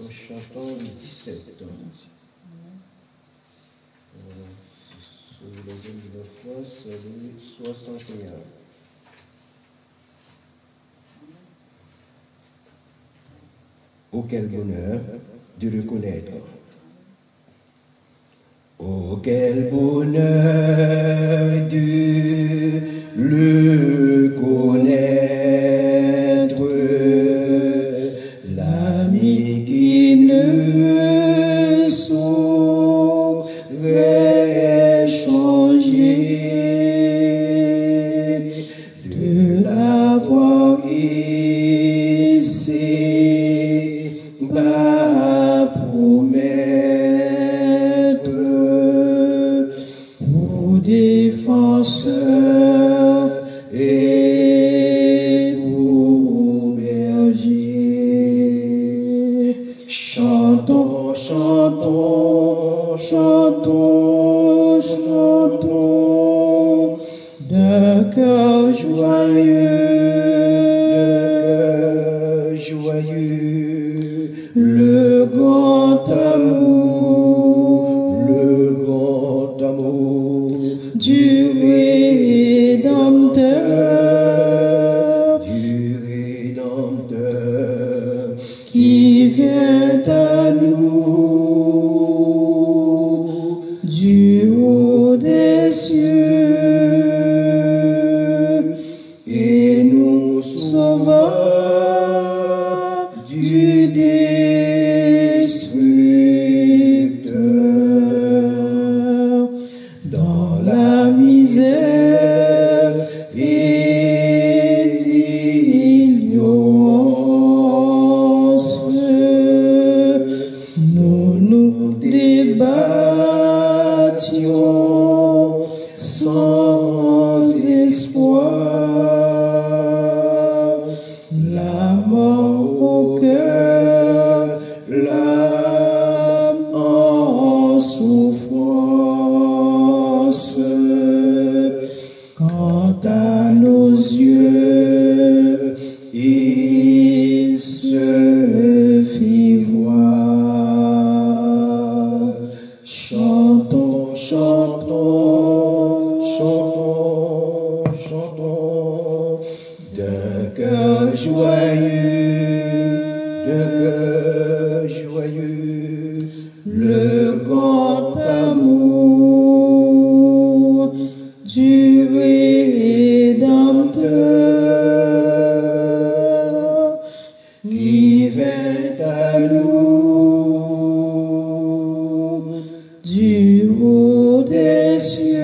Nous chantons le 17. Sur les hymnes de foi, c'est le 61. Oh, quel bonheur de le connaître. Oh, quel bonheur de le connaître, l'ami qui ne saurait changer, de l'avoir ici bas promettre, pour défenseur et pour berger. Chantons, chantons, chantons, chantons, d'un cœur joyeux, joyeux, le grand amour du Rédempteur, qui vient à nous du haut des cieux et nous sauva du destructeur. Dans la misère et l'ignorance, nous nous débattions sans espoir, la mort au cœur, l'âme en souffrance. Quant à nos yeux, il se fit voir. Chantons, chantons, chantons, chantons, d'un cœur joyeux, le grand amour du Rédempteur, qui vint à nous du haut des cieux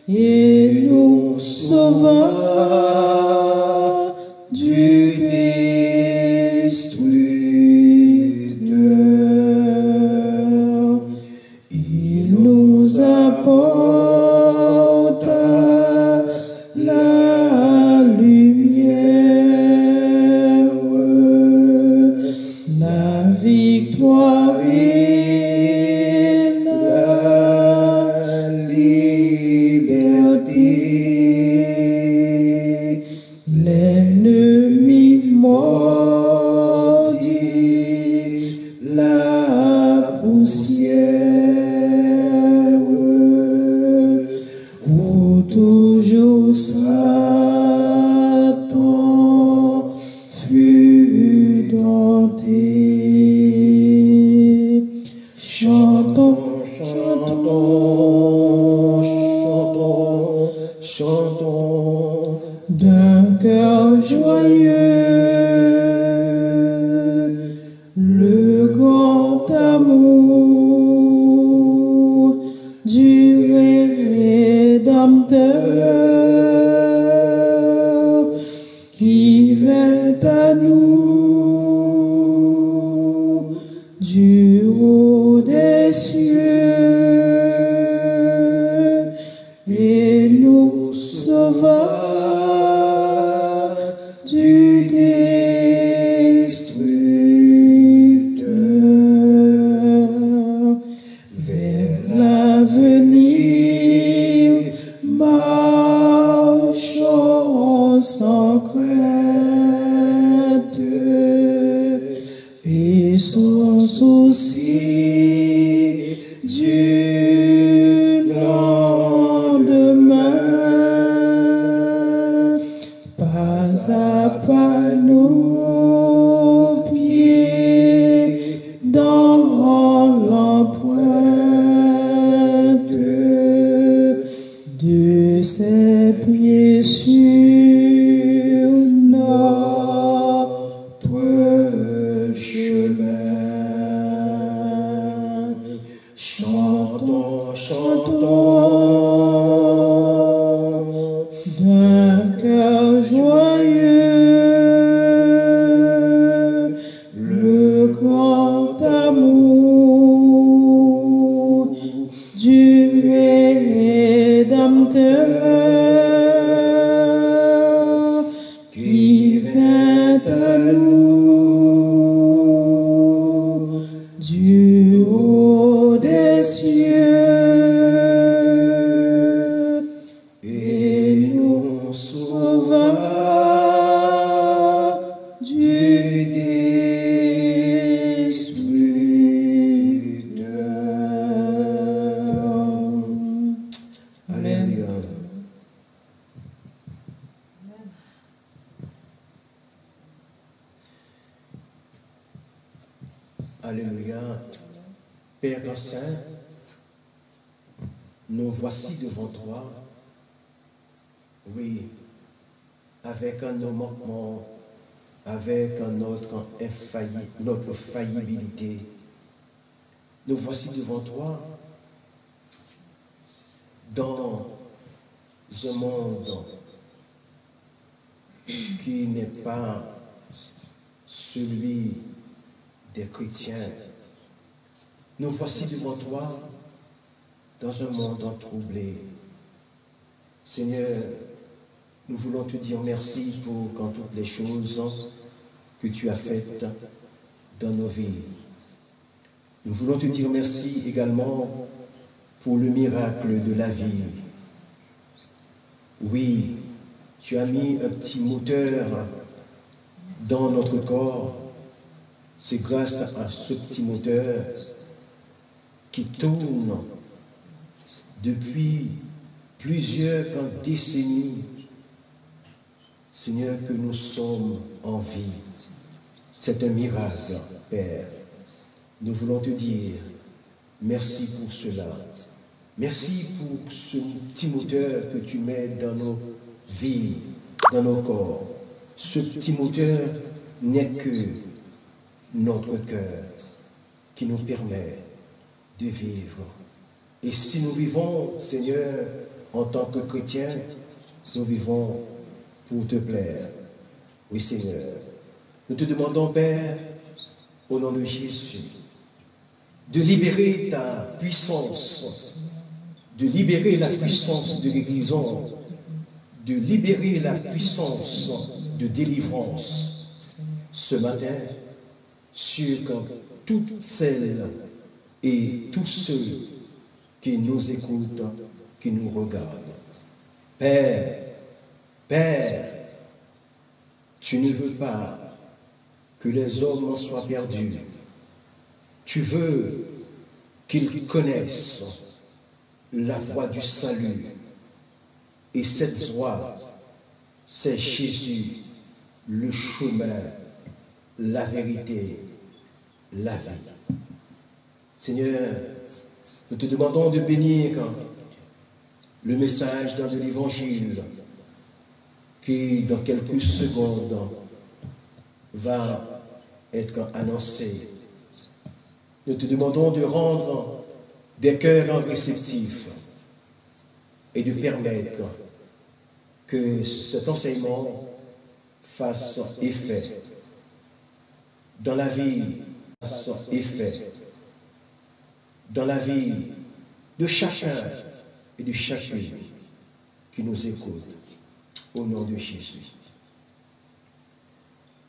et nous sauva du destructeur. Il nous apporte la lumière, la victoire et la liberté. L'ennemi mordit la poussière, où toujours Satan fut dompté. Chantons, chantons, chantons, chantons, d'un cœur joyeux, le grand amour du Rédempteur, qui vint à nous du haut des cieux et nous sauva du destructeur. Vers l'avenir marchons sans crainte, puissance aussi du lendemain, pas à pas nos pieds dans l'empreinte de ses pieds sur notre chemin. Chantons, chantons d'un cœur joyeux le grand amour du Rédempteur qui vient à nous du haut des cieux et nous sauva du destructeur. Alléluia. Alléluia. Père Saint, nous voici devant toi, oui, avec un nos manquements, avec notre faillibilité. Nous voici devant toi dans un monde qui n'est pas celui des chrétiens. Nous voici devant toi dans un monde troublé. Seigneur, nous voulons te dire merci pour quand toutes les choses que tu as faites dans nos vies. Nous voulons te dire merci également pour le miracle de la vie. Oui, tu as mis un petit moteur dans notre corps. C'est grâce à ce petit moteur qui tourne depuis plusieurs décennies, Seigneur, que nous sommes en vie. C'est un miracle, Père. Nous voulons te dire merci pour cela. Merci pour ce petit moteur que tu mets dans nos vies, dans nos corps. Ce petit moteur n'est que notre cœur qui nous permet de vivre. Et si nous vivons, Seigneur, en tant que chrétiens, nous vivons pour te plaire. Oui, Seigneur. Nous te demandons, Père, au nom de Jésus, de libérer ta puissance, de libérer la puissance de l'Église, de libérer la puissance de délivrance ce matin sur toutes celles et tous ceux qui nous écoutent, qui nous regardent. Père, Père, tu ne veux pas que les hommes soient perdus. Tu veux qu'ils connaissent la voie du salut. Et cette voie, c'est Jésus, le chemin, la vérité, la vie. Seigneur, nous te demandons de bénir le message dans l'Évangile qui, dans quelques secondes, va être annoncé. Nous te demandons de rendre des cœurs réceptifs et de permettre que cet enseignement fasse effet dans la vie, fasse effet dans la vie de chacun et de chacune qui nous écoute, au nom de Jésus.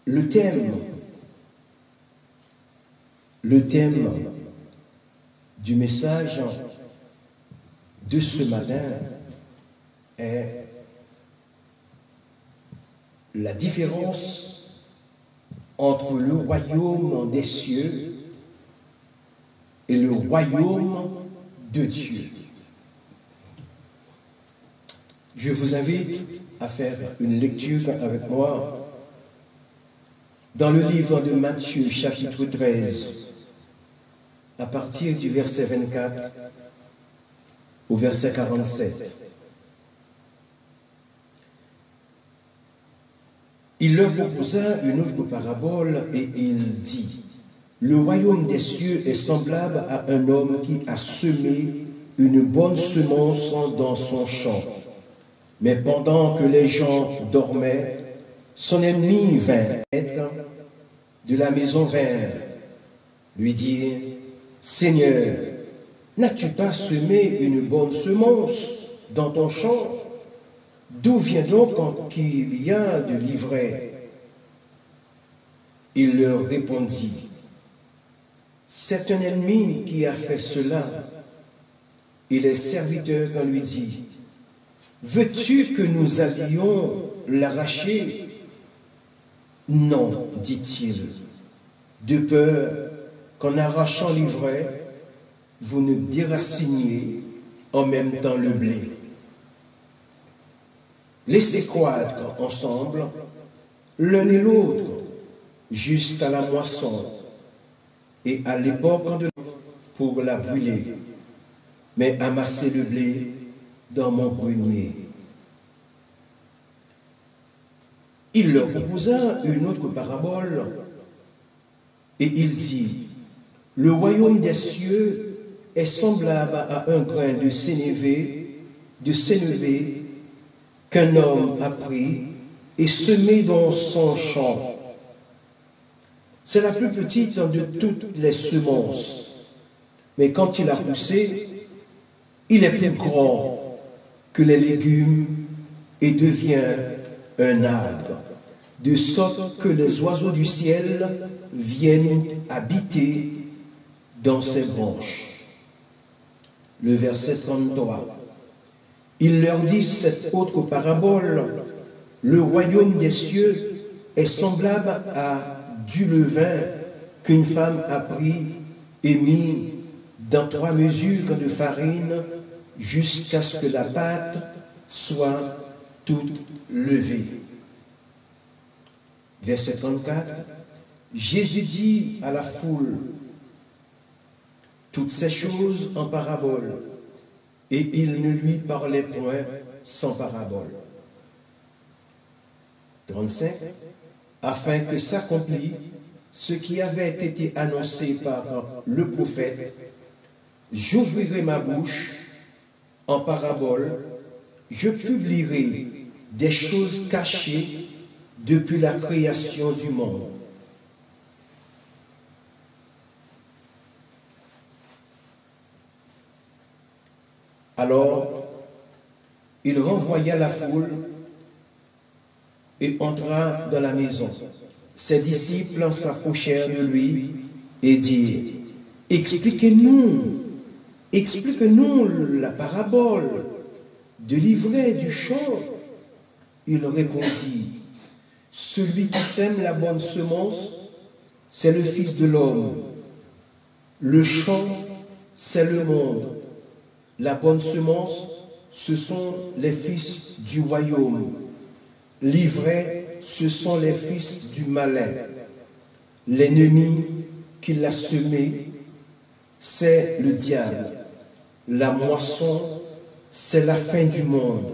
Le thème du message de ce matin est la différence entre le royaume des cieux et le royaume de Dieu. Je vous invite à faire une lecture avec moi dans le livre de Matthieu, chapitre 13, à partir du verset 24 au verset 47. Il leur proposa une autre parabole et il dit, « Le royaume des cieux est semblable à un homme qui a semé une bonne semence dans son champ. Mais pendant que les gens dormaient, son ennemi vint de la maison vers lui dire, « Seigneur, n'as-tu pas semé une bonne semence dans ton champ? D'où vient donc qu'il y a de l'ivraie? » Il leur répondit, « C'est un ennemi qui a fait cela. » Et les serviteurs lui dit, « Veux-tu que nous allions l'arracher? » « Non, dit-il, de peur qu'en arrachant l'ivraie, vous ne déraciniez en même temps le blé. Laissez croître ensemble l'un et l'autre jusqu'à la moisson et à l'époque de pour la brûler, mais amassez le blé dans mon grenier. » Il leur proposa une autre parabole et il dit, « Le royaume des cieux est semblable à un grain de sénévé qu'un homme a pris et semé dans son champ. C'est la plus petite de toutes les semences, mais quand il a poussé, il est plus grand que les légumes et devient un arbre, de sorte que les oiseaux du ciel viennent habiter dans ses branches. » Le verset 33. Il leur dit cette autre parabole, « Le royaume des cieux est semblable à du levain qu'une femme a pris et mis dans 3 mesures de farine jusqu'à ce que la pâte soit toute levée. » Verset 34. Jésus dit à la foule toutes ces choses en parabole, et il ne lui parlait point sans parabole. 35. Afin que s'accomplisse ce qui avait été annoncé par le prophète, j'ouvrirai ma bouche en parabole, je publierai des choses cachées depuis la création du monde. Alors, il renvoya la foule et entra dans la maison. Ses disciples s'approchèrent de lui et dirent, « Expliquez-nous la parabole de l'ivraie du champ. » Il répondit, « Celui qui sème la bonne semence, c'est le Fils de l'homme. Le champ, c'est le monde. La bonne semence, ce sont les fils du royaume. L'ivraie, ce sont les fils du malin. L'ennemi qui l'a semé, c'est le diable. La moisson, c'est la fin du monde.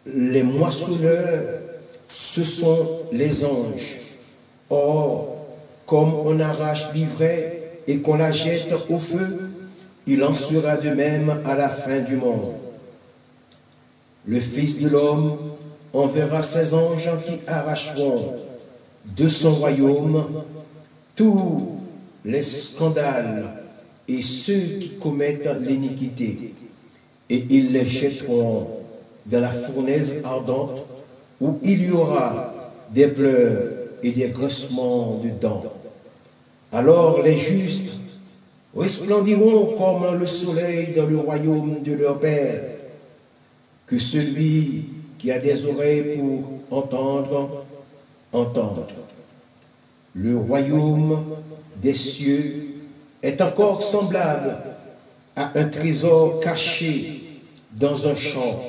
Les moissonneurs, ce sont les anges. Or, comme on arrache l'ivraie et qu'on la jette au feu, il en sera de même à la fin du monde. Le Fils de l'homme enverra ses anges qui arracheront de son royaume tous les scandales et ceux qui commettent l'iniquité, et ils les jetteront dans la fournaise ardente où il y aura des pleurs et des grincements de dents. Alors les justes resplendiront comme le soleil dans le royaume de leur Père. Que celui qui a des oreilles pour entendre, entende. Le royaume des cieux est encore semblable à un trésor caché dans un champ.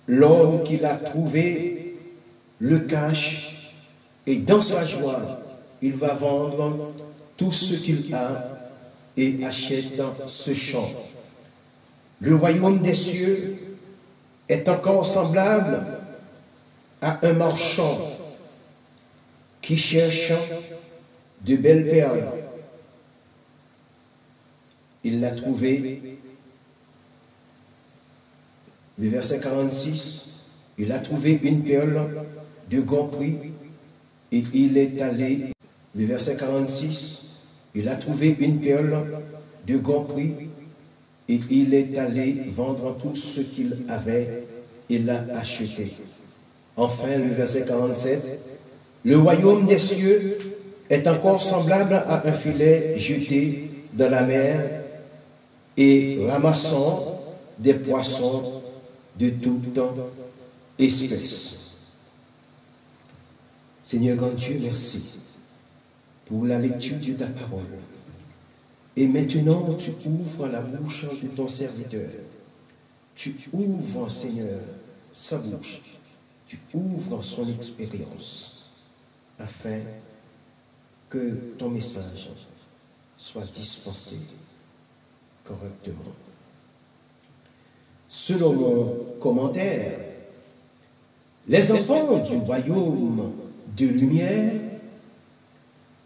L'homme qui l'a trouvé le cache et dans sa joie, il va vendre tout ce qu'il a et achète ce champ. Le royaume des cieux est encore semblable à un marchand qui cherche de belles perles. Il l'a trouvé. Le verset 46, il a trouvé une perle de grand prix et il est allé. Le verset 46, il a trouvé une perle de grand prix et il est allé vendre tout ce qu'il avait et l'a acheté. Enfin, le verset 47, le royaume des cieux est encore semblable à un filet jeté dans la mer et ramassant des poissons de toute espèce. Seigneur grand Dieu, merci pour la lecture de ta parole. Et maintenant, tu ouvres la bouche de ton serviteur. Tu ouvres, Seigneur, sa bouche. Tu ouvres son expérience afin que ton message soit dispensé correctement. Selon mon commentaire, les enfants du royaume de lumière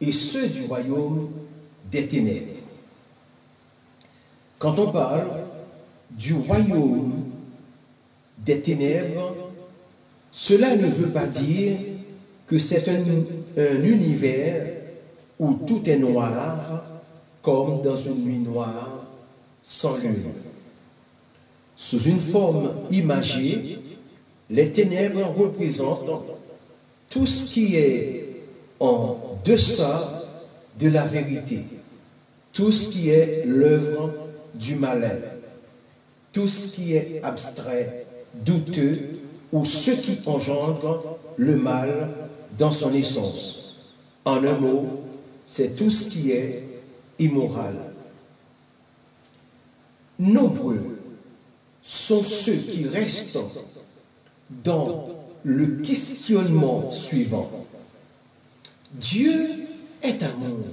et ceux du royaume des ténèbres. Quand on parle du royaume des ténèbres, cela ne veut pas dire que c'est un univers où tout est noir, comme dans une nuit noire sans lune. Sous une forme imagée, les ténèbres représentent tout ce qui est en deçà de la vérité, tout ce qui est l'œuvre du malin, tout ce qui est abstrait, douteux, ou ce qui engendre le mal dans son essence. En un mot, c'est tout ce qui est immoral. Nombreux sont ceux qui restent dans le questionnement suivant. Dieu est amour.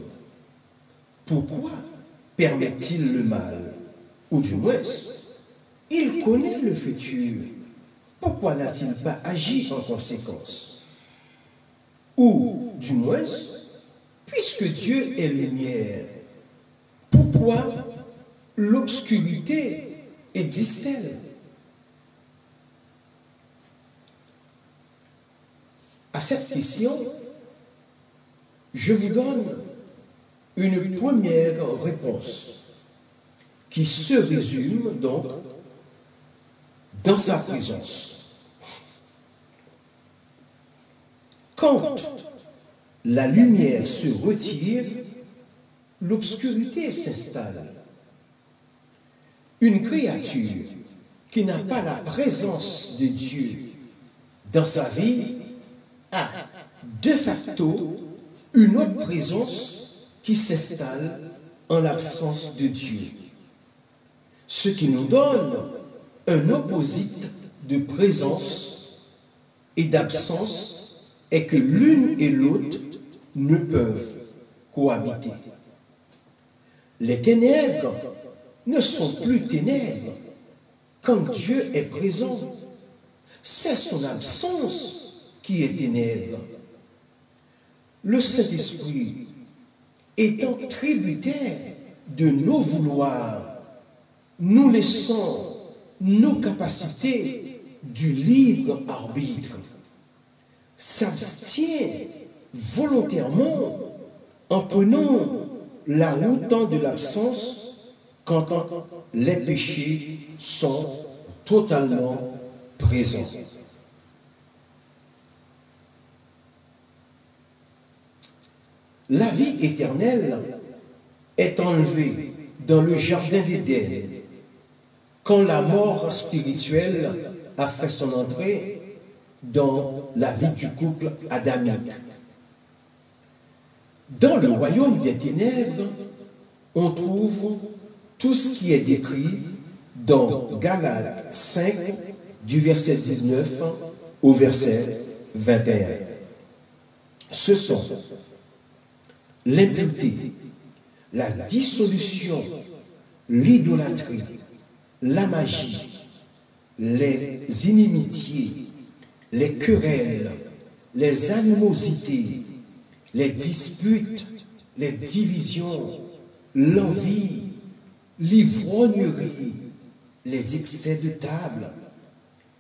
Pourquoi permet-il le mal? Ou du moins, il connaît le futur. Pourquoi n'a-t-il pas agi en conséquence? Ou, du moins, puisque Dieu est lumière, pourquoi l'obscurité existe-t-elle? À cette question, je vous donne une première réponse qui se résume donc dans sa présence. Quand la lumière se retire, l'obscurité s'installe. Une créature qui n'a pas la présence de Dieu dans sa vie a de facto une autre présence qui s'installe en l'absence de Dieu. Ce qui nous donne un opposite de présence et d'absence est que l'une et l'autre ne peuvent cohabiter. Les ténèbres ne sont plus ténèbres quand Dieu est présent. C'est son absence qui est ténèbre. Le Saint-Esprit étant tributaire de nos vouloirs, nous laissons nos capacités du libre arbitre, s'abstient volontairement en prenant la route de l'absence quand les péchés sont totalement présents. La vie éternelle est enlevée dans le jardin d'Éden quand la mort spirituelle a fait son entrée dans la vie du couple adamique. Dans le royaume des ténèbres, on trouve tout ce qui est décrit dans Galates 5, du verset 19 au verset 21. Ce sont l'impureté, la dissolution, l'idolâtrie, la magie, les inimitiés, les querelles, les animosités, les disputes, les divisions, l'envie, l'ivrognerie, les excès de table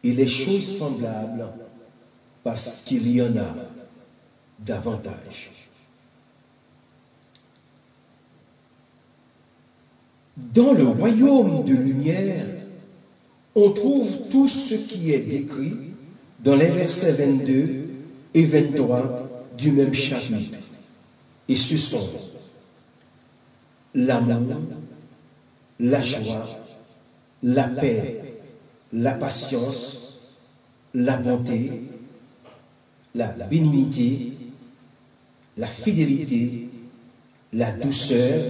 et les choses semblables, parce qu'il y en a davantage. Dans le royaume de lumière, on trouve tout ce qui est décrit dans les versets 22 et 23 du même chapitre. Et ce sont l'amour, la joie, la paix, la patience, la bonté, la bénignité, la fidélité, la douceur,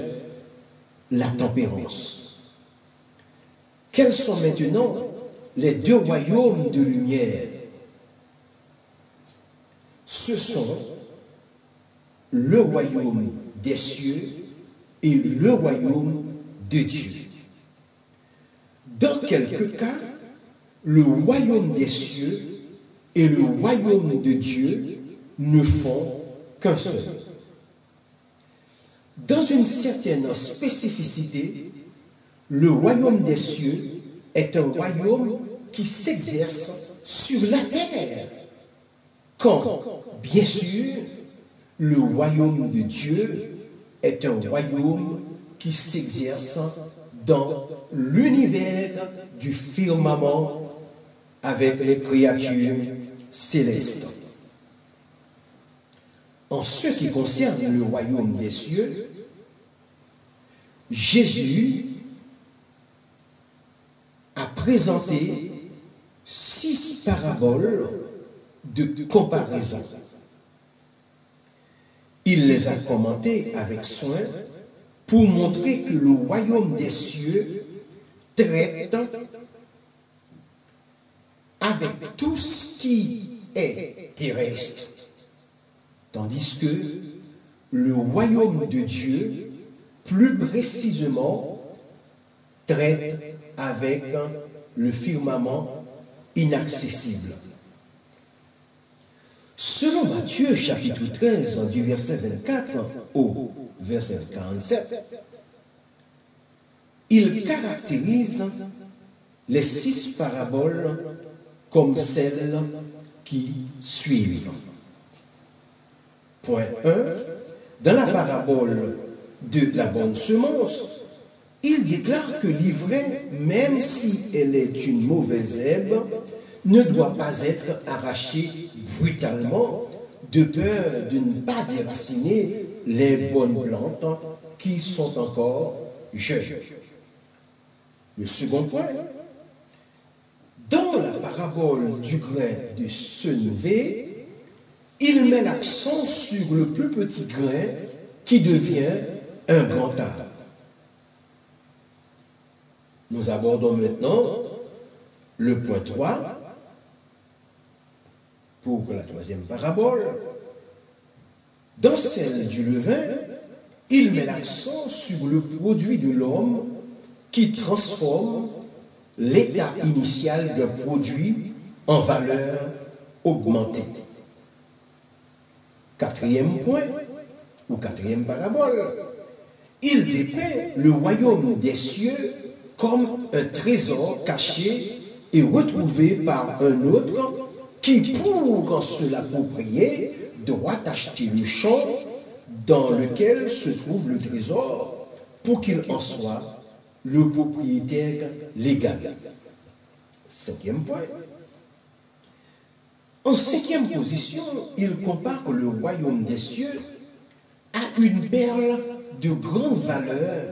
la tempérance. Quels sont maintenant les deux royaumes de lumière? Ce sont le royaume des cieux et le royaume de Dieu. Dans quelques cas, le royaume des cieux et le royaume de Dieu ne font qu'un seul. Dans une certaine spécificité, le royaume des cieux est un royaume qui s'exerce sur la terre, quand, bien sûr, le royaume de Dieu est un royaume qui s'exerce dans l'univers du firmament avec les créatures célestes. En ce qui concerne le royaume des cieux, Jésus a présenté 6 paraboles de comparaison. Il les a commentées avec soin pour montrer que le royaume des cieux traite avec tout ce qui est terrestre, tandis que le royaume de Dieu, plus précisément, traite avec le firmament inaccessible. Selon Matthieu chapitre 13, du verset 24 au verset 47, il caractérise les 6 paraboles comme celles qui suivent. Point 1. Dans la parabole de la bonne semence, il déclare que l'ivraie, même si elle est une mauvaise herbe, ne doit pas être arrachée brutalement, de peur de ne pas déraciner les bonnes plantes qui sont encore jeunes. Le second point, dans la parabole du grain de senevé, il met l'accent sur le plus petit grain qui devient un grand arbre. Nous abordons maintenant le point 3 pour la 3e parabole. Dans celle du levain, il met l'accent sur le produit de l'homme qui transforme l'état initial d'un produit en valeur augmentée. 4e point, ou 4e parabole, il dépeint le royaume des cieux comme un trésor caché et retrouvé par un autre qui, pour se l'approprier, doit acheter le champ dans lequel se trouve le trésor pour qu'il en soit le propriétaire légal. 5e point. En 5e position, il compare le royaume des cieux à une perle de grande valeur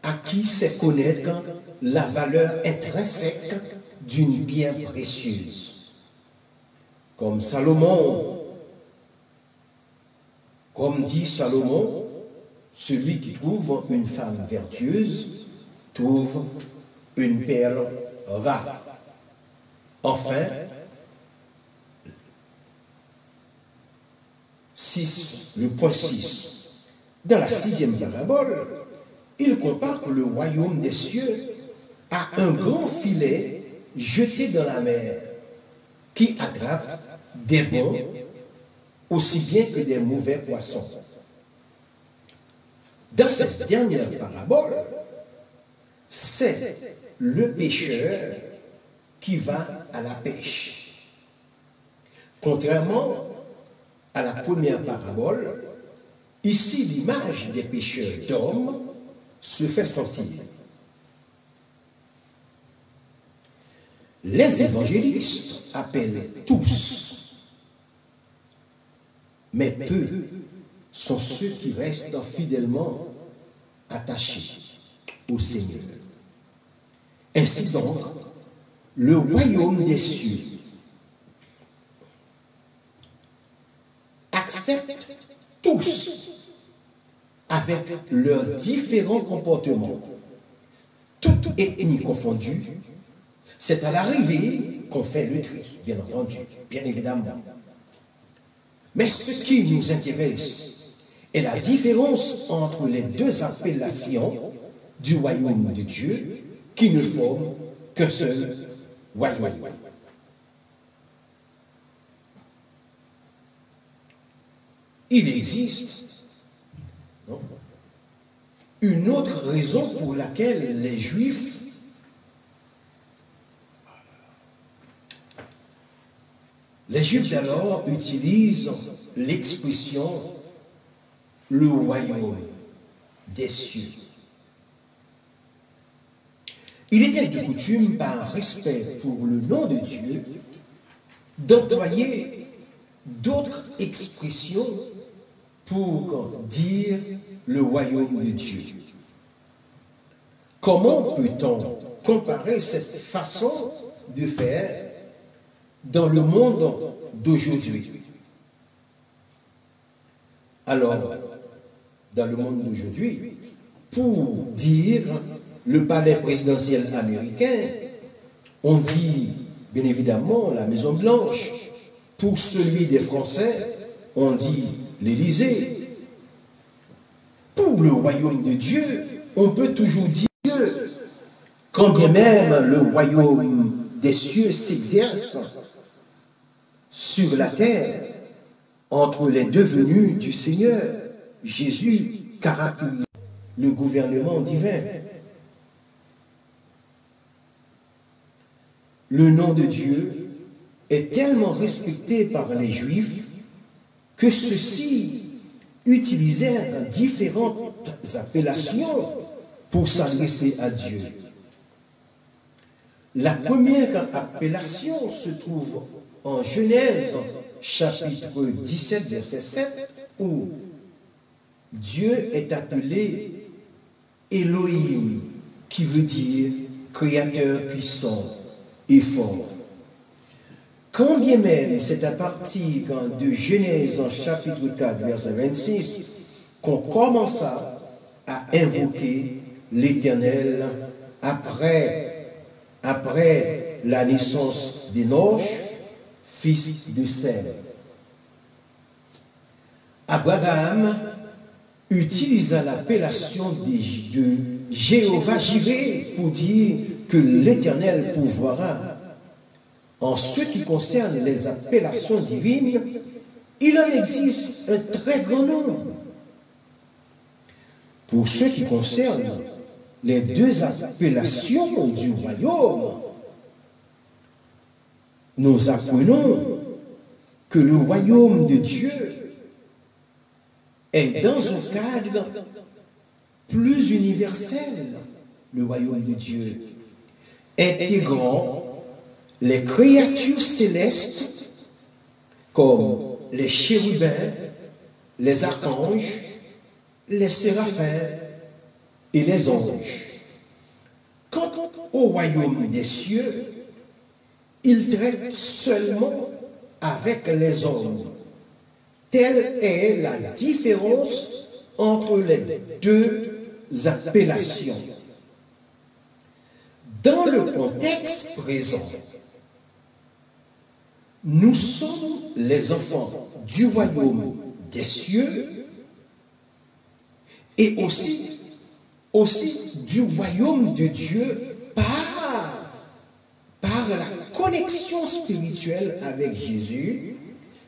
à qui sait connaître la valeur intrinsèque d'une pierre précieuse. Comme Comme dit Salomon, celui qui trouve une femme vertueuse trouve une perle rare. Enfin, 6, le point 6. Dans la 6e parabole, il compare le royaume des cieux à un grand filet jeté dans la mer qui attrape des bons aussi bien que des mauvais poissons. Dans cette dernière parabole, c'est le pêcheur qui va à la pêche. Contrairement à la première parabole, ici l'image des pêcheurs d'hommes se fait sentir. Les évangélistes appellent tous, mais peu sont ceux qui restent fidèlement attachés au Seigneur. Ainsi donc, le royaume des cieux accepte tous avec leurs différents comportements, toutes ethnies confondues. C'est à l'arrivée qu'on fait le tri, bien entendu, bien évidemment. Mais ce qui nous intéresse est la différence entre les deux appellations du royaume de Dieu qui ne forment qu'un seul royaume. Il existe une autre raison pour laquelle les Juifs d'alors utilisent l'expression le royaume des cieux. Il était de coutume, par respect pour le nom de Dieu, d'employer d'autres expressions pour dire le royaume de Dieu. Comment peut-on comparer cette façon de faire dans le monde d'aujourd'hui? Alors, dans le monde d'aujourd'hui, pour dire le palais présidentiel américain, on dit bien évidemment la Maison Blanche. Pour celui des Français, on dit l'Élysée. Pour le royaume de Dieu, on peut toujours dire Dieu. Quand bien même le royaume des cieux s'exerce sur la terre, entre les deux venues du Seigneur, Jésus caractérise le gouvernement divin. Le nom de Dieu est tellement respecté par les Juifs que ceux-ci utilisèrent différentes appellations pour s'adresser à Dieu. La première appellation se trouve en Genèse, chapitre 17, verset 7, où Dieu est appelé Elohim, qui veut dire créateur puissant et fort. Quand bien même c'est à partir de Genèse, chapitre 4, verset 26, qu'on commença à invoquer l'Éternel après la naissance d'Enoch, fils de Sem. Abraham utilisa l'appellation de Jéhovah Jireh pour dire que l'Éternel pourvoira. En ce qui concerne les appellations divines, il en existe un très grand nombre. Pour ce qui concerne les deux appellations du royaume, nous apprenons que le royaume de Dieu est dans un cadre plus universel, le royaume de Dieu, intégrant les créatures célestes comme les chérubins, les archanges, les séraphins et les anges. Quant au royaume des cieux, il traite seulement avec les hommes, Telle est la différence entre les deux appellations. Dans le contexte présent, nous sommes les enfants du royaume des cieux et aussi du royaume de Dieu par la connexion spirituelle avec Jésus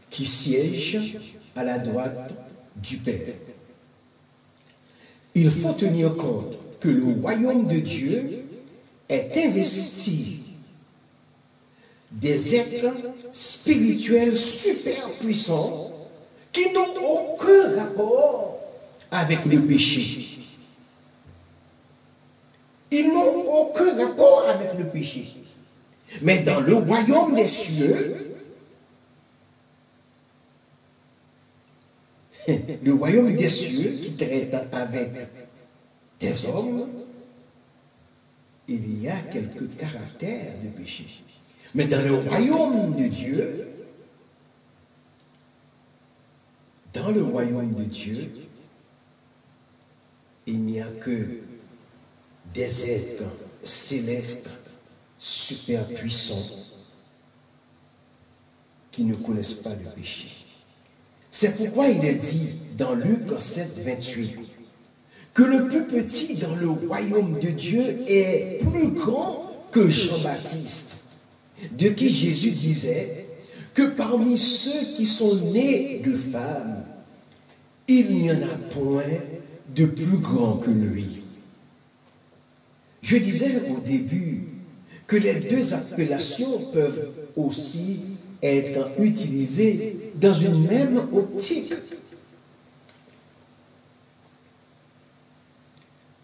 qui siège à la droite du Père. Il faut tenir compte que le royaume de Dieu est investi des êtres spirituels super puissants qui n'ont aucun rapport avec le péché. Ils n'ont aucun rapport avec le péché. Mais dans le royaume des cieux, le royaume des cieux qui traite avec des hommes, il y a quelques caractères de péché. Mais dans le royaume de Dieu, il n'y a que des êtres célestes, super puissants, qui ne connaissent pas le péché. C'est pourquoi il est dit dans Luc 7, 28, que le plus petit dans le royaume de Dieu est plus grand que Jean-Baptiste, de qui Jésus disait que parmi ceux qui sont nés de femmes, il n'y en a point de plus grand que lui. Je disais au début que les deux appellations peuvent aussi être utilisées dans une même optique.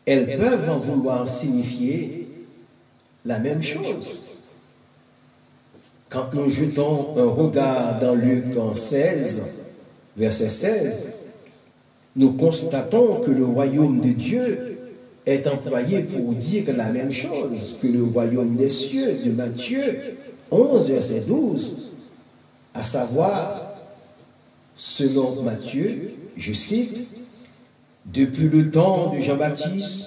Elles peuvent en vouloir signifier la même chose. Quand nous jetons un regard dans Luc 16, verset 16, nous constatons que le royaume de Dieu est employé pour dire la même chose que le royaume des cieux de Matthieu 11, verset 12, à savoir, selon Matthieu, je cite, « Depuis le temps de Jean-Baptiste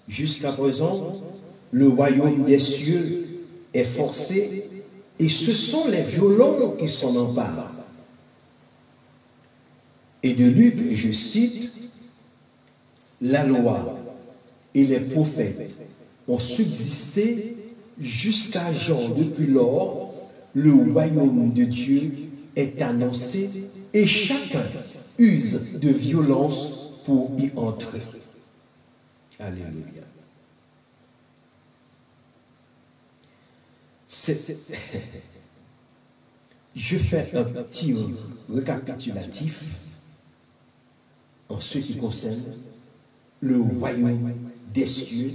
jusqu'à présent, le royaume des cieux est forcé et ce sont les violents qui s'en emparent. » Et de Luc, je cite, « La loi et les prophètes ont subsisté jusqu'à Jean. Depuis lors, le royaume de Dieu est annoncé et chacun use de violence pour y entrer. » Alléluia. Je fais un petit récapitulatif en ce qui concerne le royaume des cieux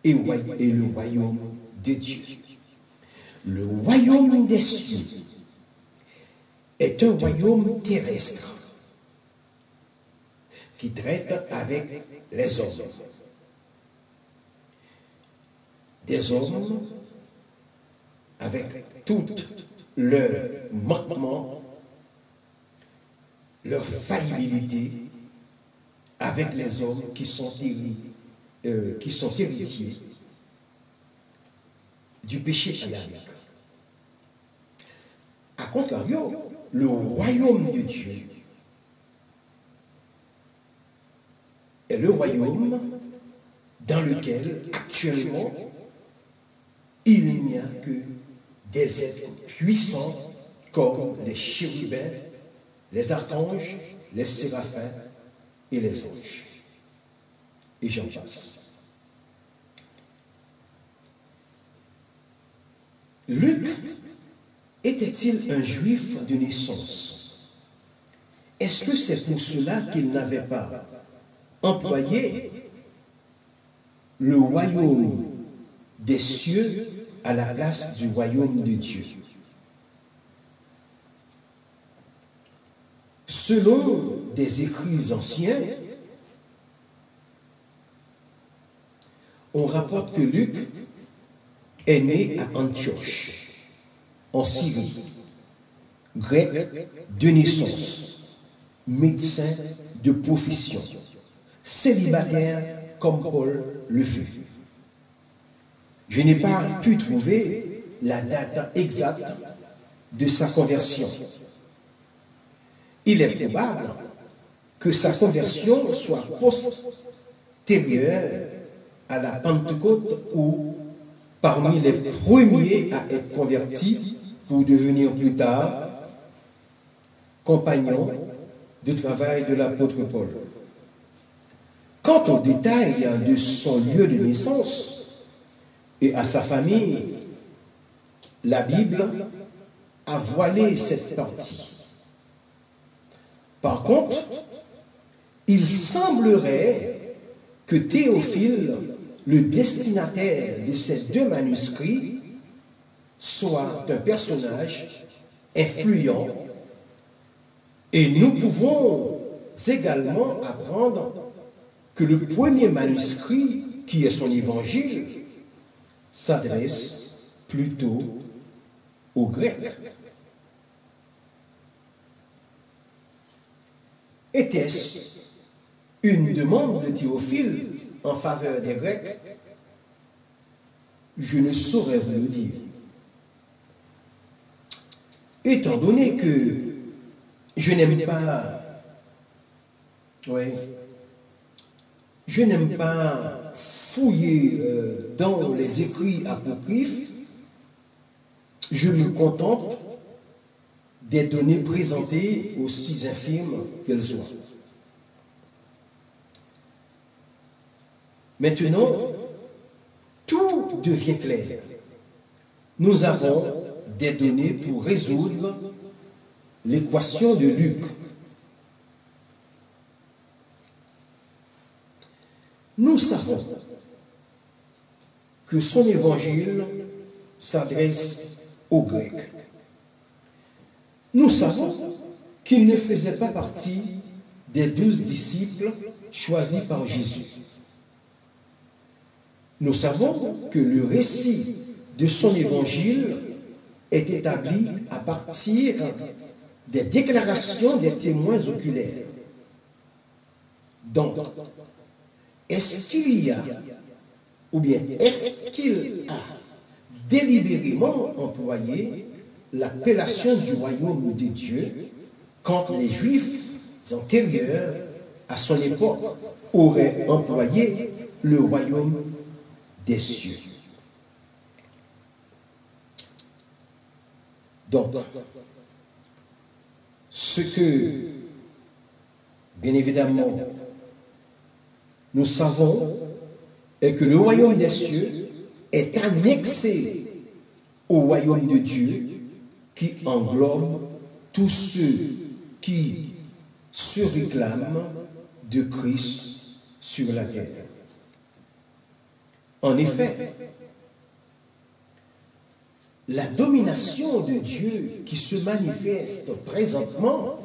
et le royaume de Dieu. Le royaume des cieux est un royaume terrestre qui traite avec les hommes. Des hommes avec toutes leurs manquements, leur faillibilité, avec les hommes qui sont héritiers du péché adamique. A contrario, le royaume de Dieu est le royaume dans lequel actuellement il n'y a que des êtres puissants comme les chérubins, les archanges, les séraphins et les anges. Et j'en passe. Luc était-il un juif de naissance? Est-ce que c'est pour cela qu'il n'avait pas employé le royaume des cieux à la place du royaume de Dieu? Selon des écrits anciens, on rapporte que Luc est né à Antioche, en Syrie, grec de naissance, médecin de profession, célibataire comme Paul le fut. Je n'ai pas pu trouver la date exacte de sa conversion. Il est probable que sa conversion soit postérieure à la Pentecôte ou parmi les premiers à être convertis pour devenir plus tard compagnon de travail de l'apôtre Paul. Quant aux détails de son lieu de naissance et à sa famille, la Bible a voilé cette partie. Par contre, il semblerait que Théophile, le destinataire de ces deux manuscrits, soit un personnage influent et nous pouvons également apprendre que le premier manuscrit, qui est son évangile, s'adresse plutôt aux Grecs. Était-ce une demande de Théophile en faveur des Grecs? Je ne saurais vous le dire. Étant donné que je n'aime pas fouiller dans les écrits apocryphes, je me contente des données présentées, aussi infirmes qu'elles soient. Maintenant, tout devient clair. Nous avons des données pour résoudre l'équation de Luc. Nous savons que son évangile s'adresse aux Grecs. Nous savons qu'il ne faisait pas partie des 12 disciples choisis par Jésus. Nous savons que le récit de son évangile est établi à partir des déclarations des témoins oculaires. Donc, est-ce qu'il a délibérément employé l'appellation du royaume de Dieu quand les Juifs antérieurs à son époque auraient employé le royaume des cieux? Donc, ce que, bien évidemment, nous savons est que le royaume des cieux est annexé au royaume de Dieu qui englobe tous ceux qui se réclament de Christ sur la terre. En effet, la domination de Dieu qui se manifeste présentement,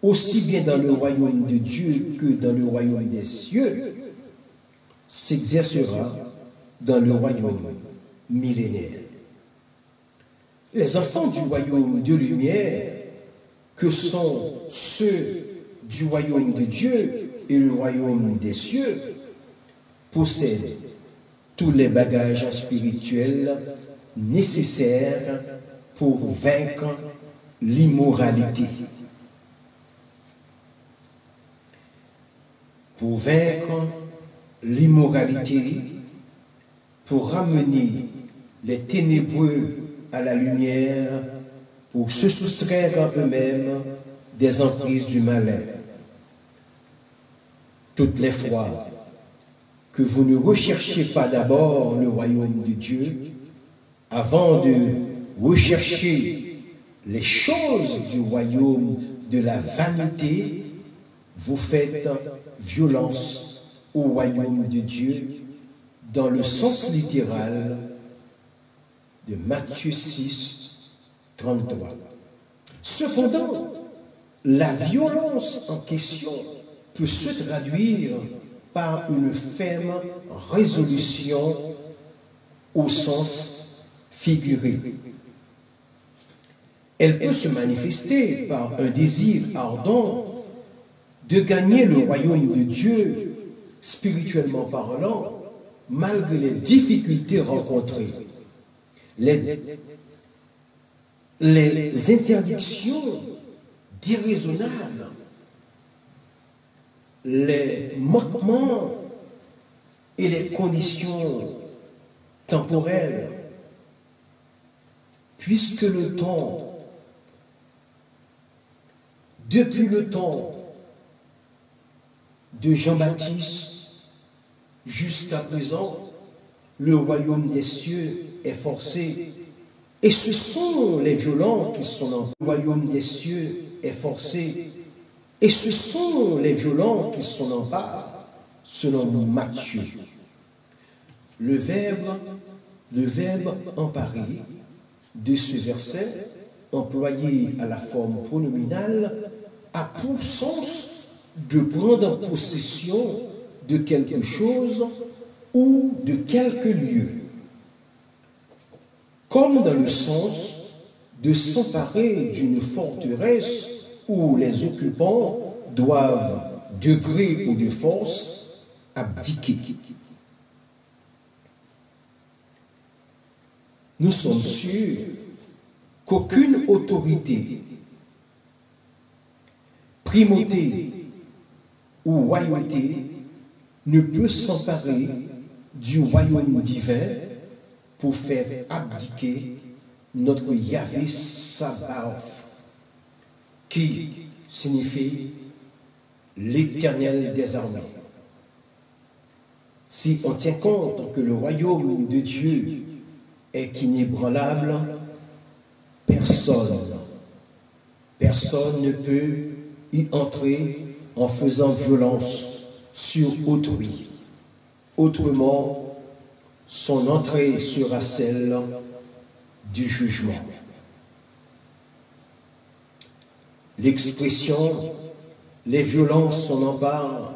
aussi bien dans le royaume de Dieu que dans le royaume des cieux, s'exercera dans le royaume millénaire. Les enfants du royaume de lumière, que sont ceux du royaume de Dieu et le royaume des cieux, possèdent tous les bagages spirituels nécessaires pour vaincre l'immoralité. Pour vaincre l'immoralité, pour ramener les ténébreux à la lumière, pour se soustraire à eux-mêmes des emprises du malin. Toutes les fois que vous ne recherchez pas d'abord le royaume de Dieu, avant de rechercher les choses du royaume de la vanité, vous faites violence au royaume de Dieu dans le sens littéral de Matthieu 6, 33. Cependant, la violence en question peut se traduire par une ferme résolution au sens figuré. Elle peut se manifester par un désir ardent de gagner le royaume de Dieu, spirituellement parlant, malgré les difficultés rencontrées. Les interdictions déraisonnables, les manquements et les conditions temporelles, puisque le temps, depuis le temps de Jean-Baptiste jusqu'à présent, le royaume des cieux est forcé. Et ce sont les violents qui sont dans le royaume des cieux est forcé. Et ce sont les violents qui sont en bas, selon Matthieu. Le verbe emparé de ce verset, employé à la forme pronominale, a pour sens de prendre possession de quelque chose ou de quelque lieu, comme dans le sens de s'emparer d'une forteresse où les occupants doivent, de gré ou de force, abdiquer. Nous sommes sûrs qu'aucune autorité, primauté ou royauté ne peut s'emparer du royaume divin pour faire abdiquer notre Yahvé Sabaoth, qui signifie l'Éternel des armées. Si on tient compte que le royaume de Dieu est inébranlable, personne ne peut y entrer en faisant violence sur autrui. Autrement, son entrée sera celle du jugement. L'expression « les violences s'en emparent »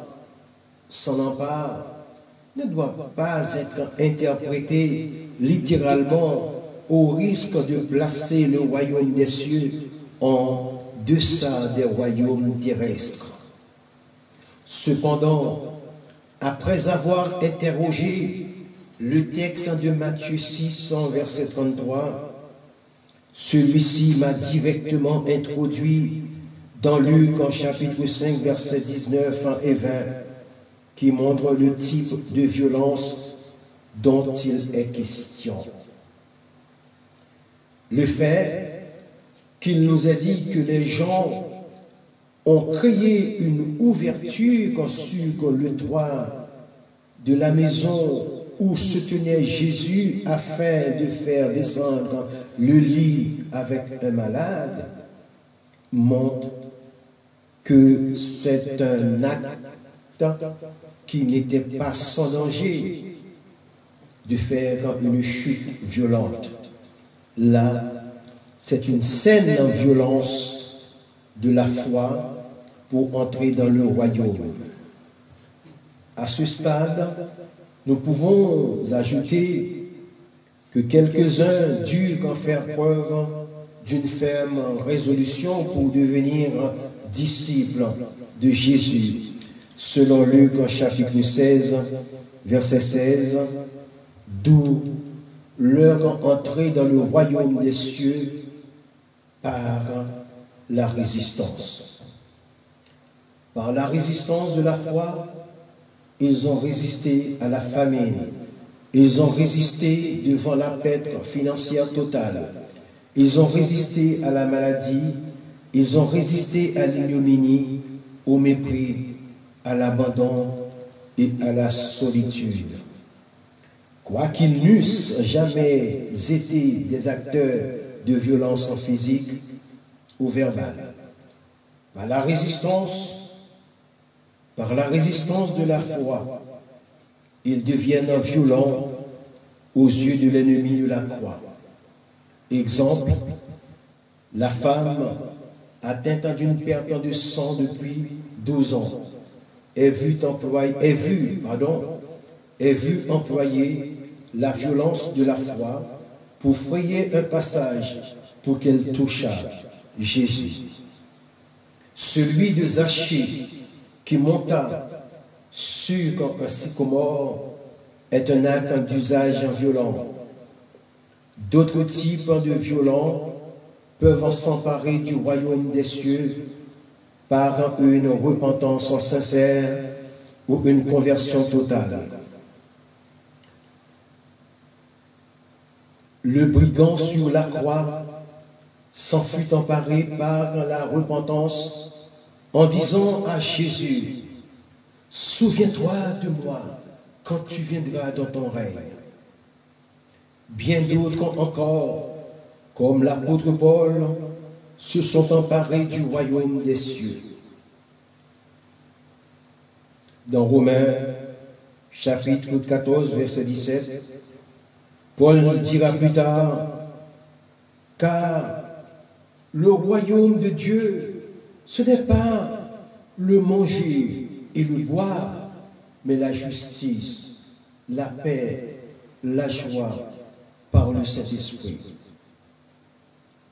ne doit pas être interprétée littéralement au risque de placer le royaume des cieux en deçà des royaumes terrestres. Cependant, après avoir interrogé le texte de Matthieu 6, verset 33, celui-ci m'a directement introduit dans Luc en chapitre 5, versets 19 et 20, qui montre le type de violence dont il est question. Le fait qu'il nous a dit que les gens ont créé une ouverture sur le toit de la maison où se tenait Jésus afin de faire descendre le lit avec un malade, montre que c'est un acte qui n'était pas sans danger de faire une chute violente. Là, c'est une saine violence de la foi pour entrer dans le royaume. À ce stade, nous pouvons ajouter que quelques-uns durent en faire preuve d'une ferme résolution pour devenir disciples de Jésus, selon Luc chapitre 16, verset 16, d'où leur entrée dans le royaume des cieux par la résistance. Par la résistance de la foi, ils ont résisté à la famine, ils ont résisté devant la perte financière totale, ils ont résisté à la maladie, ils ont résisté à l'ignominie, au mépris, à l'abandon et à la solitude. Quoiqu'ils n'eussent jamais été des acteurs de violence physique ou verbale, par la résistance de la foi, ils deviennent violents aux yeux de l'ennemi de la croix. Exemple, la femme atteinte d'une perte de sang depuis 12 ans est vue employer la violence de la foi pour frayer un passage pour qu'elle touchât Jésus. Celui de Zachée qui monta sur un sycomore est un acte d'usage violent. D'autres types de violents peuvent s'emparer du royaume des cieux par une repentance sincère ou une conversion totale. Le brigand sur la croix s'en fut emparé par la repentance en disant à Jésus, « Souviens-toi de moi quand tu viendras dans ton règne. » Bien d'autres encore, comme l'apôtre Paul, se sont emparés du royaume des cieux. Dans Romains, chapitre 14, verset 17, Paul dira plus tard, « Car le royaume de Dieu, ce n'est pas le manger et le boire, mais la justice, la paix, la joie par le Saint-Esprit. »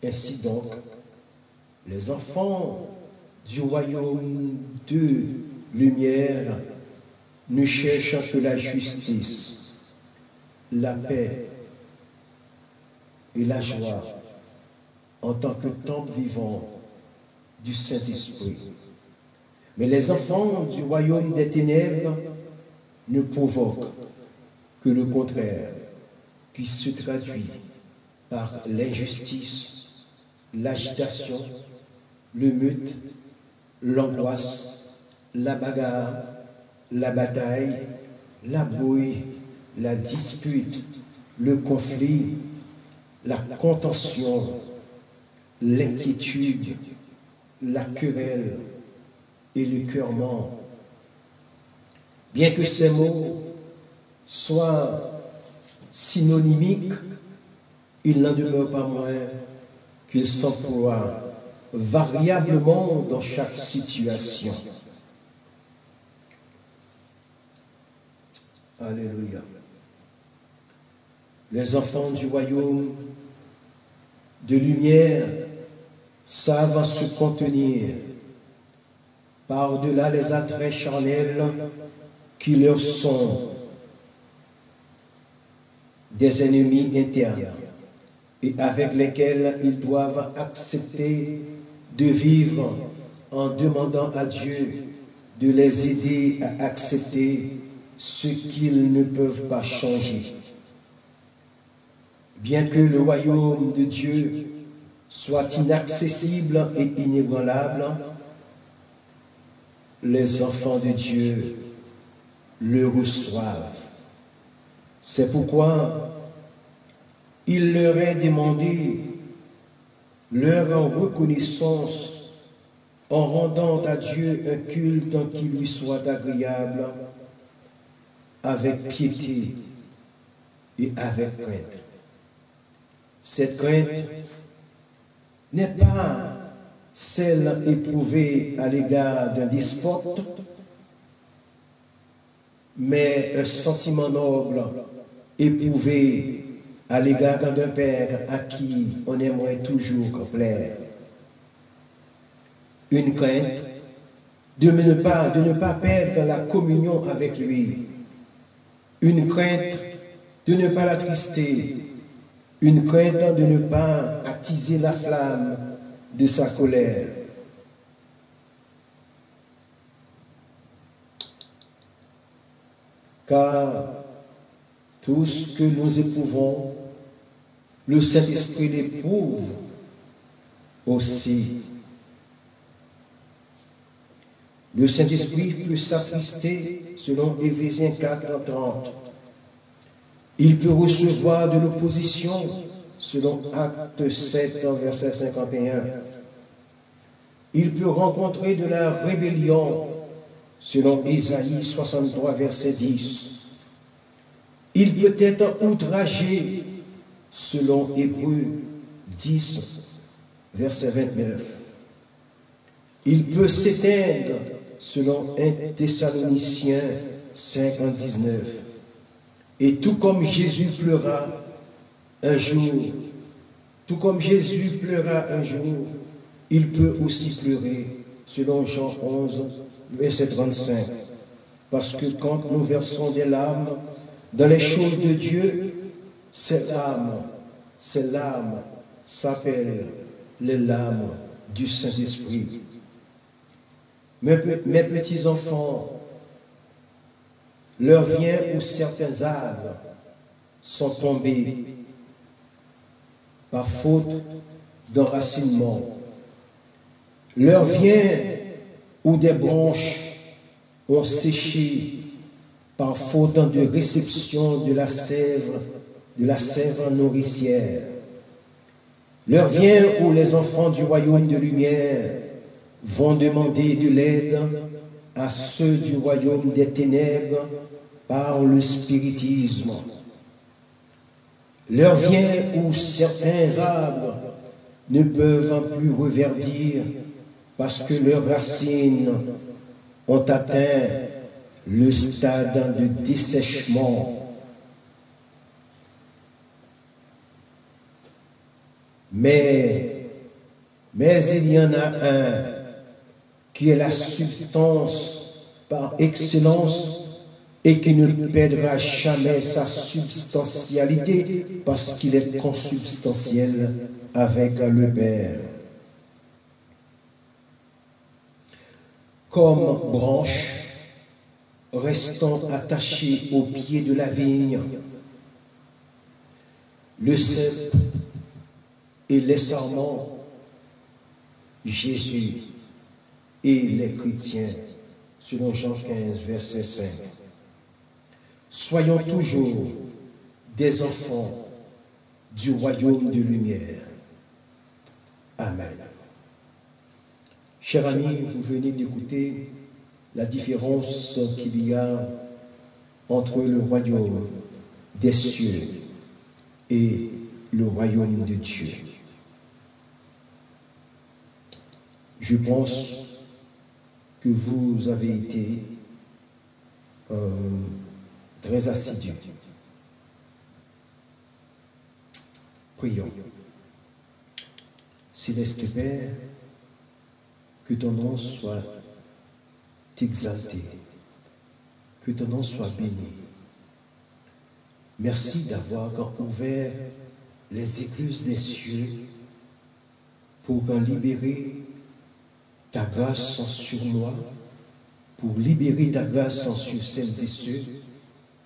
Ainsi donc, les enfants du royaume de lumière ne cherchent que la justice, la paix et la joie en tant que temple vivant du Saint-Esprit. Mais les enfants du royaume des ténèbres ne provoquent que le contraire, qui se traduit par l'injustice, l'agitation, le meute, l'angoisse, la bagarre, la bataille, la brouille, la dispute, le conflit, la contention, l'inquiétude, la querelle et le cœurement. Bien que ces mots soient synonymiques, il n'en demeure pas moins qu'ils s'emploient variablement dans chaque situation. Alléluia. Les enfants du royaume de lumière savent se contenir par-delà les attraits charnels qui leur sont des ennemis internes et avec lesquels ils doivent accepter de vivre en demandant à Dieu de les aider à accepter ce qu'ils ne peuvent pas changer. Bien que le royaume de Dieu soit inaccessible et inébranlable, les enfants de Dieu le reçoivent. C'est pourquoi il leur est demandé leur reconnaissance en rendant à Dieu un culte qui lui soit agréable, avec piété et avec crainte. Cette crainte n'est pas celle éprouvée à l'égard d'un despote, mais un sentiment noble éprouvé à l'égard d'un père à qui on aimerait toujours plaire. Une crainte de ne pas perdre la communion avec lui. Une crainte de ne pas l'attrister. Une crainte de ne pas attiser la flamme de sa colère. Car tout ce que nous éprouvons, le Saint-Esprit l'éprouve aussi. Le Saint-Esprit peut s'attrister selon Éphésiens 4:30. Il peut recevoir de l'opposition selon Actes 7, verset 51. Il peut rencontrer de la rébellion selon Ésaïe 63, verset 10. Il peut être outragé selon Hébreux 10, verset 29. Il peut s'éteindre selon 1 Thessaloniciens 5:19. Et tout comme Jésus pleura un jour, Tout comme Jésus pleura un jour, il peut aussi pleurer, selon Jean 11, verset 35. Parce que quand nous versons des larmes dans les choses de Dieu, ces larmes s'appellent les larmes du Saint-Esprit. Mes petits enfants, l'heure vient où certains arbres sont tombés par faute d'enracinement. L'heure vient où des branches ont séché par faute de réception de la sève nourricière. L'heure vient où les enfants du royaume de lumière vont demander de l'aide à ceux du royaume des ténèbres par le spiritisme. L'heure vient où certains arbres ne peuvent plus reverdir parce que leurs racines ont atteint le stade de dessèchement. Mais il y en a un qui est la substance par excellence et qui ne perdra jamais sa substantialité parce qu'il est consubstantiel avec le Père. Comme branche restant attachée au pied de la vigne, le cep et les sarments, Jésus et les chrétiens, selon Jean 15, verset 5. Soyons toujours des enfants du royaume de lumière. Amen. Chers amis, vous venez d'écouter la différence qu'il y a entre le royaume des cieux et le royaume de Dieu. Je pense que vous avez été très assidus. Prions. Céleste Père, que ton nom soit exalté, que ton nom soit béni. Merci d'avoir ouvert les écluses des cieux pour libérer ta grâce sur moi, pour libérer ta grâce sur celles et ceux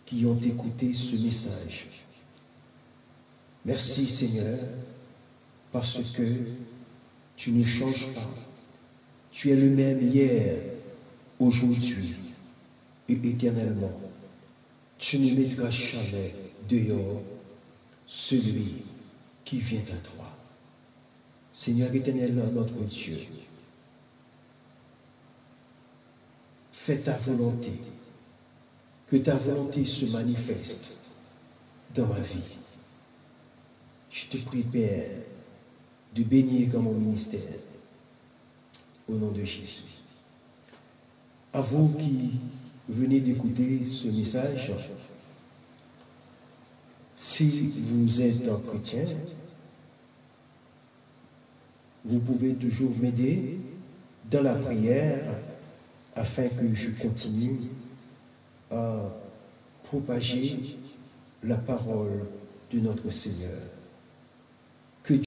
qui ont écouté ce message. Merci Seigneur, parce que tu ne changes pas. Tu es le même hier, aujourd'hui et éternellement. Tu ne mettras jamais dehors celui qui vient à toi. Seigneur éternel, notre Dieu, fais ta volonté, que ta volonté se manifeste dans ma vie. Je te prie, Père, de bénir mon ministère, au nom de Jésus. À vous qui venez d'écouter ce message, si vous êtes un chrétien, vous pouvez toujours m'aider dans la prière afin que je continue à propager la parole de notre Seigneur.